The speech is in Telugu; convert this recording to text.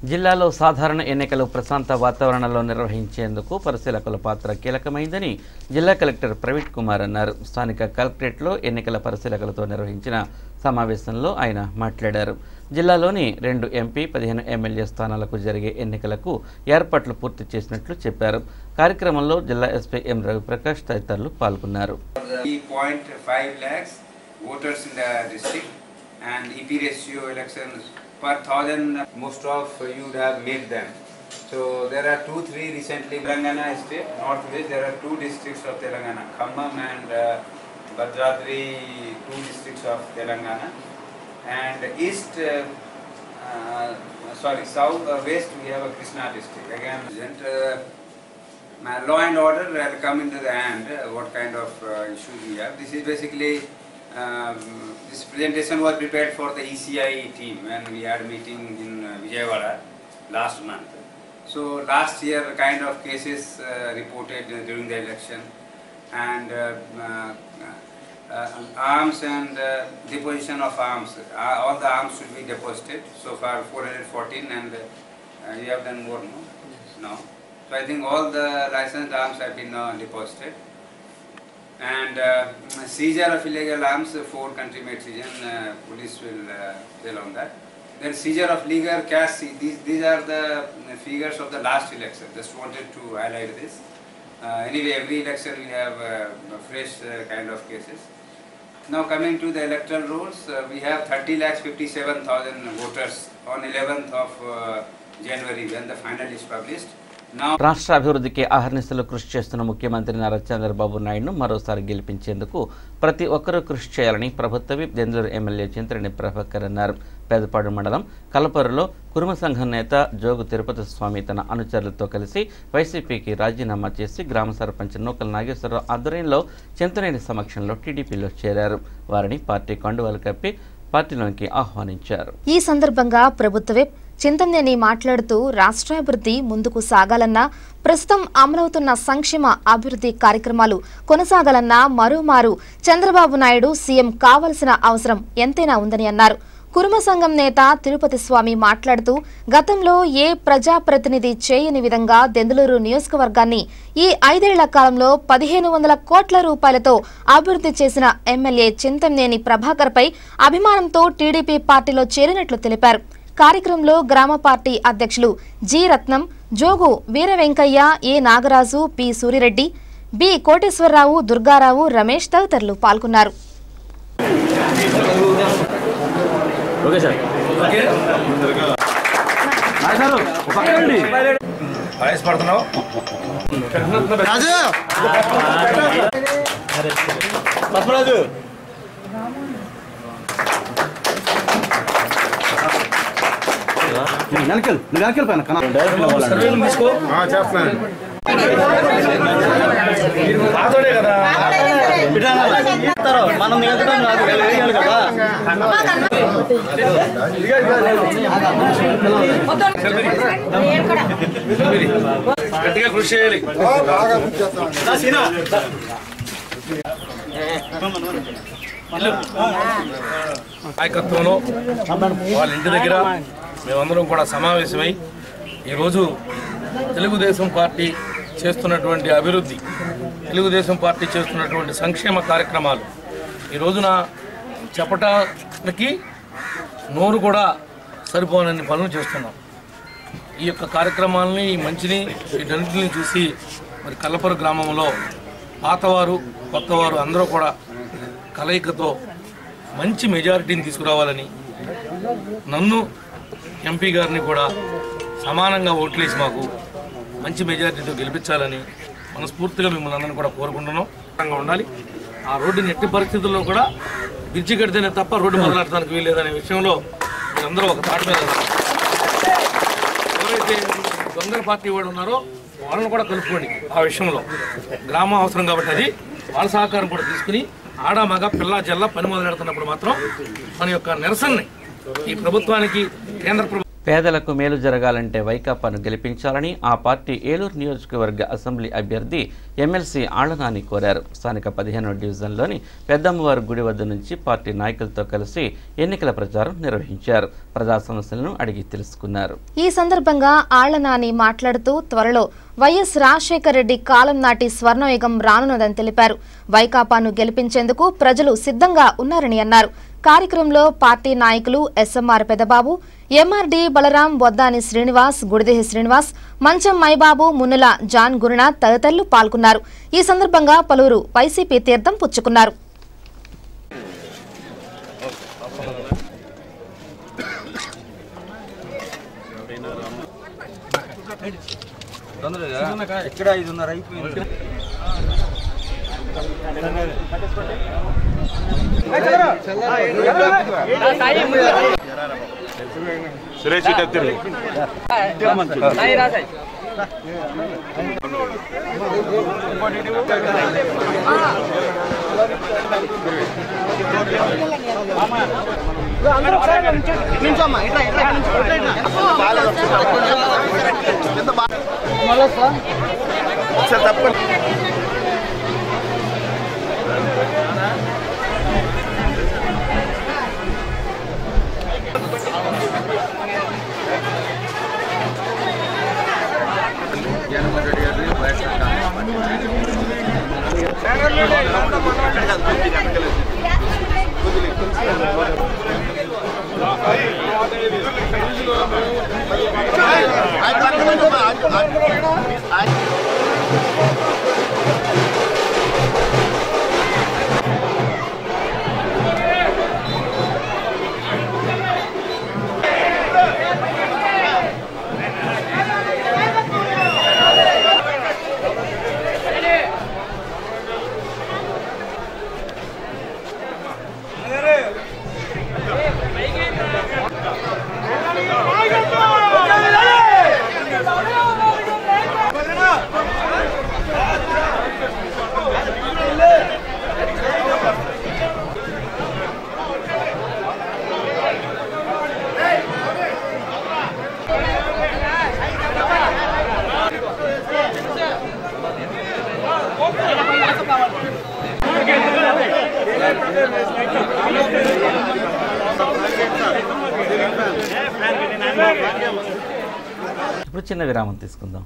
జిల్లాలో సాధారణ ఎన్నికలు ప్రశాంత వాతావరణంలో నిర్వహించేందుకు పరిశీలకుల పాత్ర కీలకమైందని జిల్లా కలెక్టర్ ప్రవీణ్ కుమార్ అన్నారు. స్థానిక కలెక్టరేట్లో ఎన్నికల పరిశీలకులతో నిర్వహించిన సమావేశంలో ఆయన మాట్లాడారు. జిల్లాలోని 2 ఎంపీ 15 ఎమ్మెల్యే స్థానాలకు జరిగే ఎన్నికలకు ఏర్పాట్లు పూర్తి చేసినట్లు చెప్పారు. కార్యక్రమంలో జిల్లా ఎస్పీ ఎం రవిప్రకాష్ తదితరులు పాల్గొన్నారు. 3.5 lakhs voters in the district and EP ratio elections per 1000, most of you would have made them. So there are 2-3 recently. Telangana state, northwest, there are 2 districts of Telangana, Khammam and Bhadradri, 2 districts of Telangana. And east, south, west, we have a Krishna district. Again, law and order will come into the hand, what kind of issues we have. This is basically, this presentation was prepared for the ECI team when we had a meeting in Vijayawada last month. So last year kind of cases reported during the election, and arms and deposition of arms. All the arms should be deposited. So far 414, and you have done more, no? So I think all the licensed arms have been deposited. And seizure of illegal arms, 4 country-made seizure, police will tell on that. Then seizure of legal cash, these are the figures of the last election. Just wanted to highlight this. Anyway, every election we have fresh kind of cases. Now coming to the electoral rolls, we have 30,57,000 voters on 11th of January when the final is published. రాష్ట్ర అభివృద్ధికి అహర్నిశలు కృషి చేస్తున్న ముఖ్యమంత్రి నారా చంద్రబాబు నాయుడును మరోసారి గెలిపించేందుకు ప్రతి ఒక్కరూ కృషి చేయాలని ప్రభుత్వ విప్ దెందులూరు ఎమ్మెల్యే చింతరేణి ప్రభాకర్ అన్నారు. పేదపాడు మండలం కలపరులో కురుమ సంఘం నేత జోగు తిరుపతి స్వామి తన అనుచరులతో కలిసి వైసీపీకి రాజీనామా చేసి గ్రామ సర్పంచ్ నూకల నాగేశ్వరరావు ఆధ్వర్యంలో చింతరేణి సమక్షంలో టీడీపీలో చేరారు. వారిని పార్టీ కండువాలు కప్పి పార్టీలోకి ఆహ్వానించారు. ఈ సందర్భంగా ప్రభుత్వ విప్ చింతనేని మాట్లాడుతూ రాష్ట్రాభివృద్ధి ముందుకు సాగాలన్నా ప్రస్తుతం అమలవుతున్న సంక్షేమ అభివృద్ధి కార్యక్రమాలు కొనసాగాలన్నా మరోమారు చంద్రబాబు నాయుడు సీఎం కావాల్సిన అవసరం ఎంతైనా ఉందని అన్నారు. కురుమ సంఘం నేత తిరుపతి స్వామి మాట్లాడుతూ గతంలో ఏ ప్రజాప్రతినిధి చేయని విధంగా దెందులూరు నియోజకవర్గాన్ని ఈ 5 ఏళ్ల కాలంలో 1500 కోట్ల రూపాయలతో అభివృద్ధి చేసిన ఎమ్మెల్యే చింతనేని ప్రభాకర్ పై అభిమానంతో టీడీపీ పార్టీలో చేరినట్లు తెలిపారు. కార్యక్రమంలో గ్రామ పార్టీ అధ్యక్షులు జి రత్నం, జోగు వీర వెంకయ్య, ఏ నాగరాజు, పి సూరిరెడ్డి, బి కోటేశ్వరరావు, దుర్గారావు, రమేష్ తదితరులు పాల్గొన్నారు. నాయకత్వంలో వాళ్ళ ఇంటి దగ్గర మేమందరం కూడా సమావేశమై ఈరోజు తెలుగుదేశం పార్టీ చేస్తున్నటువంటి అభివృద్ధి, తెలుగుదేశం పార్టీ చేస్తున్నటువంటి సంక్షేమ కార్యక్రమాలు ఈ రోజున చెప్పటానికి నోరు కూడా సరిపోనన్ని పనులు చేస్తున్నాం. ఈ యొక్క కార్యక్రమాలని, ఈ మంచిని, వీటన్నింటిని చూసి మరి కల్లపరు గ్రామంలో పాతవారు కొత్తవారు అందరూ కూడా కలయికతో మంచి మెజారిటీని తీసుకురావాలని, నన్ను ఎంపీ గారిని కూడా సమానంగా ఓట్లేసి మాకు మంచి మెజారిటీతో గెలిపించాలని మనస్ఫూర్తిగా మిమ్మల్ని అందరినీ కూడా కోరుకుంటున్నాం. ఉండాలి. ఆ రోడ్డుని ఎట్టి పరిస్థితుల్లో కూడా బ్రిడ్జి కడితేనే తప్ప రోడ్డు మొదలెట్టడానికి వీల్లేదనే విషయంలో మీరందరూ ఒక తాటి మీద ఎవరైతే దొంగల పార్టీ వాళ్ళు ఉన్నారో వాళ్ళని కూడా కలుపుకోండి. ఆ విషయంలో గ్రామం అవసరం కాబట్టి అది వాళ్ళ సహకారం కూడా తీసుకుని ఆడ మగ పిల్ల జల్ల పని మొదలెడుతున్నప్పుడు మాత్రం మన యొక్క నిరసనని ఈ ప్రభుత్వానికి కేంద్ర పేదలకు మేలు జరగాలంటే వైకాపాను గెలిపించాలని ఆ పార్టీ ఏలూరు నియోజకవర్గ అసెంబ్లీ అభ్యర్థి ఎమ్మెల్సీ ఆళ్లనాని కోరారు. స్థానిక 15వ డివిజన్లోని పెద్దమ్మవారి గుడి వద్ద నుంచి పార్టీ నాయకులతో కలిసి ఎన్నికల ప్రచారం నిర్వహించారు. ప్రజా సమస్యలను అడిగి తెలుసుకున్నారు. ఈ సందర్భంగా ఆళ్లనాని మాట్లాడుతూ త్వరలో వైఎస్ రాజశేఖర రెడ్డి కాలం నాటి స్వర్ణయుగం రానున్నదని తెలిపారు. వైకాపాను గెలిపించేందుకు ప్రజలు సిద్ధంగా ఉన్నారని అన్నారు. కార్యక్రమంలో పార్టీ నాయకులు ఎస్ఎంఆర్ పెదబాబు, ఎంఆర్డి బలరాం, బొద్దాని శ్రీనివాస్, గుడిదేహి శ్రీనివాస్, మంచం మైబాబు, మున్నుల జాన్ గురునాథ్ తదితరులు పాల్గొన్నారు. ఈ సందర్భంగా పలువురు వైసీపీ తీర్థం పుచ్చుకున్నారు. ఇప్పుడు చిన్న విరామం తీసుకుందాం.